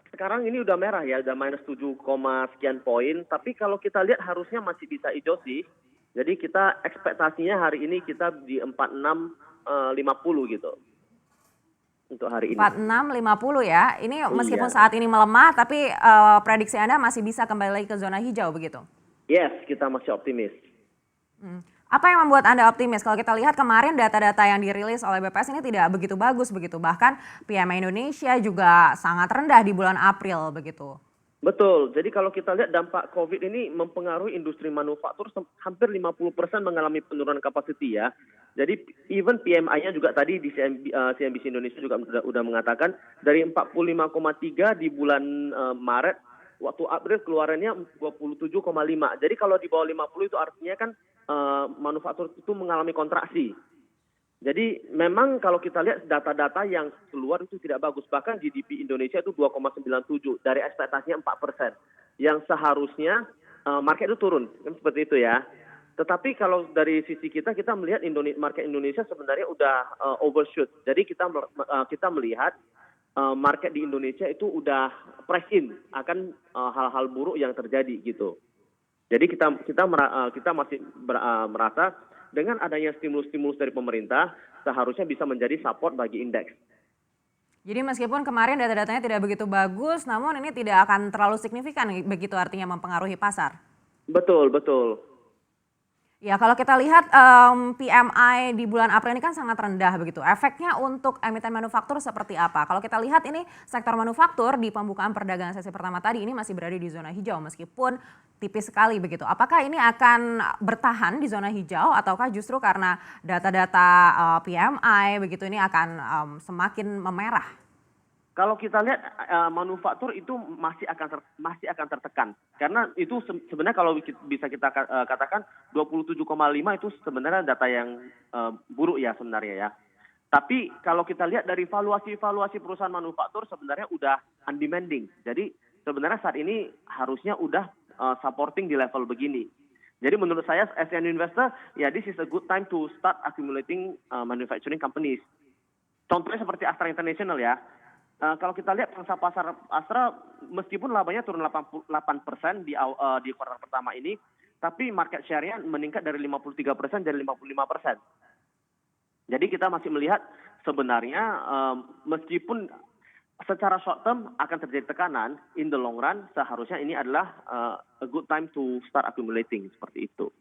Sekarang ini udah merah ya, udah minus 7, sekian poin. Tapi kalau kita lihat harusnya masih bisa hijau sih. Jadi kita ekspektasinya hari ini kita di 46,50 gitu untuk hari ini. 46,50 ya. Ini meskipun Iya. saat ini melemah, tapi prediksi Anda masih bisa kembali lagi ke zona hijau begitu? Yes, kita masih optimis. Apa yang membuat Anda optimis? Kalau kita lihat kemarin data-data yang dirilis oleh BPS ini tidak begitu bagus begitu. Bahkan PMI Indonesia juga sangat rendah di bulan April begitu. Betul. Jadi kalau kita lihat dampak COVID ini mempengaruhi industri manufaktur hampir 50% mengalami penurunan kapasiti ya. Jadi even PMI-nya juga tadi di CNBC Indonesia juga udah mengatakan dari 45,3 di bulan Maret, waktu April keluarannya 27,5. Jadi kalau di bawah 50 itu artinya kan manufaktur itu mengalami kontraksi. Jadi memang kalau kita lihat data-data yang keluar itu tidak bagus. Bahkan GDP Indonesia itu 2,97 dari ekspektasinya 4%. Yang seharusnya market itu turun, kan seperti itu ya. Tetapi kalau dari sisi kita melihat market Indonesia sebenarnya udah overshoot. Jadi kita melihat market di Indonesia itu udah price in akan hal-hal buruk yang terjadi gitu. Jadi kita masih merasa dengan adanya stimulus-stimulus dari pemerintah seharusnya bisa menjadi support bagi indeks. Jadi meskipun kemarin data-datanya tidak begitu bagus, namun ini tidak akan terlalu signifikan begitu artinya mempengaruhi pasar. Betul, betul. Ya, kalau kita lihat PMI di bulan April ini kan sangat rendah begitu. Efeknya untuk emiten manufaktur seperti apa? Kalau kita lihat ini sektor manufaktur di pembukaan perdagangan sesi pertama tadi ini masih berada di zona hijau meskipun tipis sekali begitu. Apakah ini akan bertahan di zona hijau ataukah justru karena data-data PMI begitu ini akan semakin memerah? Kalau kita lihat manufaktur itu masih akan tertekan karena itu sebenarnya kalau bisa kita katakan 27,5 itu sebenarnya data yang buruk ya sebenarnya ya. Tapi kalau kita lihat dari valuasi perusahaan manufaktur sebenarnya udah undemanding. Jadi sebenarnya saat ini harusnya udah supporting di level begini. Jadi menurut saya as an investor ya this is a good time to start accumulating manufacturing companies. Contohnya seperti Astra International ya. Kalau kita lihat pangsa pasar Astra meskipun labanya turun 8% di kuartal pertama ini, tapi market share-nya meningkat dari 53% jadi 55%. Jadi kita masih melihat sebenarnya meskipun secara short term akan terjadi tekanan, in the long run seharusnya ini adalah a good time to start accumulating seperti itu.